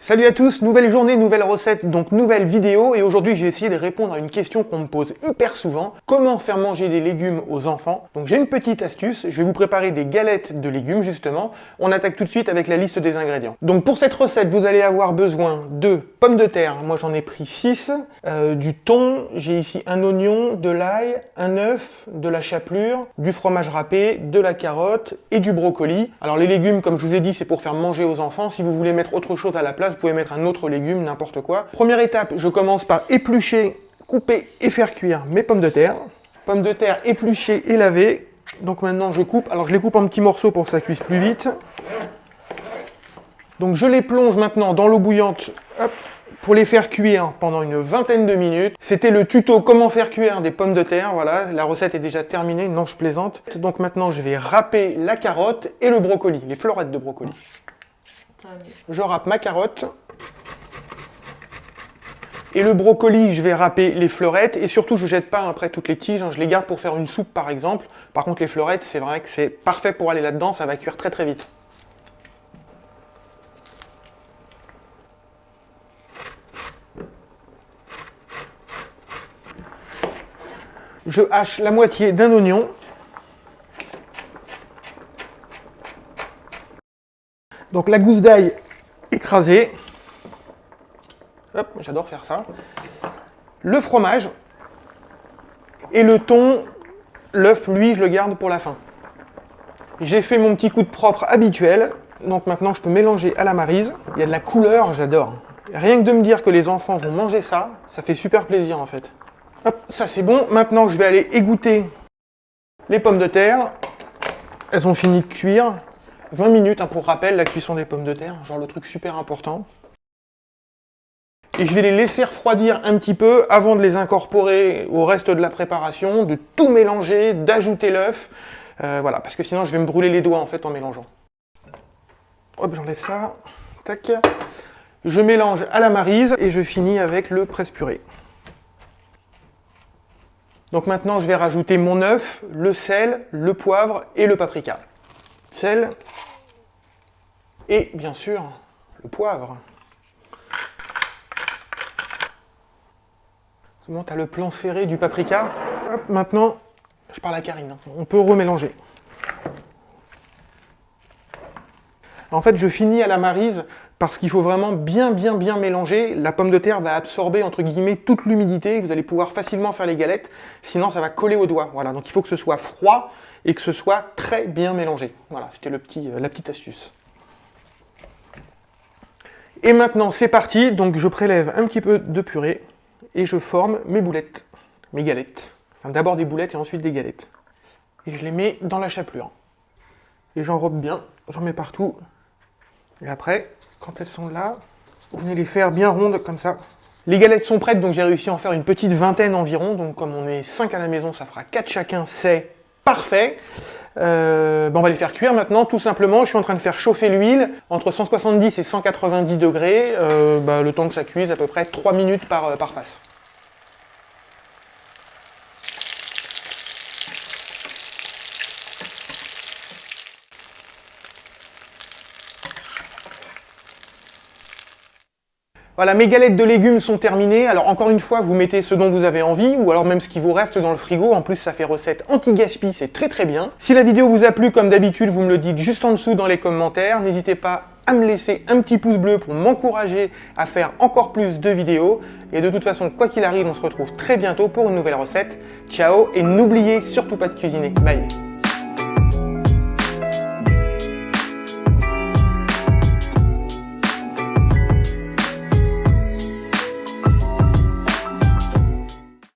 Salut à tous, nouvelle journée, nouvelle recette, donc nouvelle vidéo, et aujourd'hui je vais essayer de répondre à une question qu'on me pose hyper souvent. Comment faire manger des légumes aux enfants? Donc j'ai une petite astuce, je vais vous préparer des galettes de légumes justement. On attaque tout de suite avec la liste des ingrédients. Donc pour cette recette, vous allez avoir besoin de pommes de terre, moi j'en ai pris 6, du thon, j'ai ici un oignon, de l'ail, un œuf, de la chapelure, du fromage râpé, de la carotte et du brocoli. Alors les légumes, comme je vous ai dit, c'est pour faire manger aux enfants. Si vous voulez mettre autre chose à la place, vous pouvez mettre un autre légume, n'importe quoi. Première étape, je commence par éplucher, couper et faire cuire mes pommes de terre. Pommes de terre épluchées et lavées. Donc maintenant je coupe, alors je les coupe en petits morceaux pour que ça cuise plus vite. Donc je les plonge maintenant dans l'eau bouillante, hop, pour les faire cuire pendant une vingtaine de minutes. C'était le tuto comment faire cuire des pommes de terre, voilà, la recette est déjà terminée, non je plaisante. Donc maintenant je vais râper la carotte et le brocoli, les florettes de brocoli. Je râpe ma carotte. Et le brocoli, je vais râper les fleurettes. Et surtout, je ne jette pas après toutes les tiges. Je les garde pour faire une soupe, par exemple. Par contre, les fleurettes, c'est vrai que c'est parfait pour aller là-dedans. Ça va cuire très très vite. Je hache la moitié d'un oignon. Donc la gousse d'ail écrasée. Hop, j'adore faire ça. Le fromage. Et le thon, l'œuf, lui, je le garde pour la fin. J'ai fait mon petit coup de propre habituel. Donc maintenant, je peux mélanger à la maryse. Il y a de la couleur, j'adore. Rien que de me dire que les enfants vont manger ça, ça fait super plaisir en fait. Hop, ça c'est bon. Maintenant, je vais aller égoutter les pommes de terre. Elles ont fini de cuire. 20 minutes, hein, pour rappel, la cuisson des pommes de terre, genre le truc super important. Et je vais les laisser refroidir un petit peu avant de les incorporer au reste de la préparation, de tout mélanger, d'ajouter l'œuf. Voilà, parce que sinon je vais me brûler les doigts en fait en mélangeant. Hop, j'enlève ça. Tac. Je mélange à la maryse et je finis avec le presse-purée. Donc maintenant je vais rajouter mon œuf, le sel, le poivre et le paprika. Sel et bien sûr le poivre. C'est bon, tu as le plan serré du paprika. Hop, maintenant, je parle à Karine, hein. On peut remélanger. En fait, je finis à la maryse parce qu'il faut vraiment bien mélanger. La pomme de terre va absorber, entre guillemets, toute l'humidité. Vous allez pouvoir facilement faire les galettes, sinon ça va coller aux doigts. Voilà, donc il faut que ce soit froid et que ce soit très bien mélangé. Voilà, c'était la petite astuce. Et maintenant, c'est parti. Donc je prélève un petit peu de purée et je forme mes boulettes, mes galettes. Enfin, d'abord des boulettes et ensuite des galettes. Et je les mets dans la chapelure. Et j'enrobe bien, j'en mets partout. Et après, quand elles sont là, vous venez les faire bien rondes comme ça. Les galettes sont prêtes, donc j'ai réussi à en faire une petite vingtaine environ. Donc comme on est 5 à la maison, ça fera 4 chacun, c'est parfait. On va les faire cuire maintenant, tout simplement. Je suis en train de faire chauffer l'huile entre 170 et 190 degrés. Le temps que ça cuise, à peu près 3 minutes par face. Voilà, mes galettes de légumes sont terminées. Alors encore une fois, vous mettez ce dont vous avez envie, ou alors même ce qui vous reste dans le frigo. En plus, ça fait recette anti-gaspi, c'est très très bien. Si la vidéo vous a plu, comme d'habitude, vous me le dites juste en dessous dans les commentaires. N'hésitez pas à me laisser un petit pouce bleu pour m'encourager à faire encore plus de vidéos. Et de toute façon, quoi qu'il arrive, on se retrouve très bientôt pour une nouvelle recette. Ciao, et n'oubliez surtout pas de cuisiner. Bye.